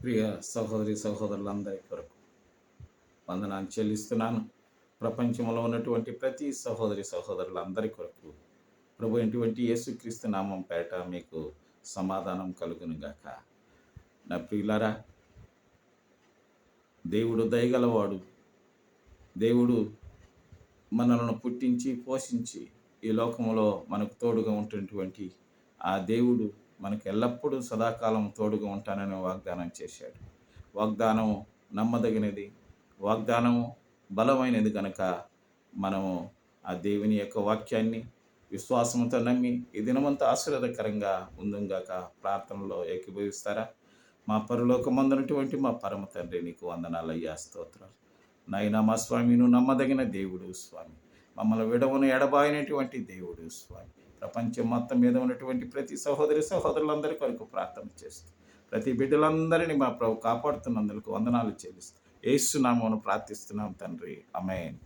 ప్రియ సహోదరి సహోదరులందరి కొరకు వందనాలు చెల్లిస్తున్నాను. ప్రపంచంలో ఉన్నటువంటి ప్రతి సహోదరి సహోదరులందరి కొరకు ప్రభు అయినటువంటి యేసుక్రీస్తు నామం పేట మీకు సమాధానం కలుగునుగాక. నా ప్రియులారా, దేవుడు దయగలవాడు. దేవుడు మనలను పుట్టించి పోషించి ఈ లోకంలో మనకు తోడుగా ఉంటున్నటువంటి ఆ దేవుడు మనకు ఎల్లప్పుడూ సదాకాలం తోడుగా ఉంటానని వాగ్దానం చేశాడు. వాగ్దానం నమ్మదగినది, వాగ్దానం బలమైనది కనుక మనము ఆ దేవుని యొక్క వాక్యాన్ని విశ్వాసంతో నమ్మి ఈ దినమంతా ఆశీర్వాదకరంగా ఉందంగాక. ప్రార్థనలో ఏకీభవిస్తారా? మా పరలోకమందునటువంటి మా పరమ తండ్రి, నీకు వందనాలయ్యా, స్తోత్రాలు నాయనా. మా స్వామి, నువ్వు నమ్మదగిన దేవుడు స్వామి. మమ్మల్ని విడవను ఎడబాయినటువంటి దేవుడు స్వామి. ప్రపంచం మొత్తం మీద ఉన్నటువంటి ప్రతి సహోదరి సహోదరులందరి కొరకు ప్రార్థన చేస్తూ ప్రతి బిడ్డలందరినీ మా ప్రభు కాపాడుతున్నందుకు వందనాలు చెల్లిస్తూ యేసు నామమున ప్రార్థిస్తున్నాం తండ్రి. ఆమేన్.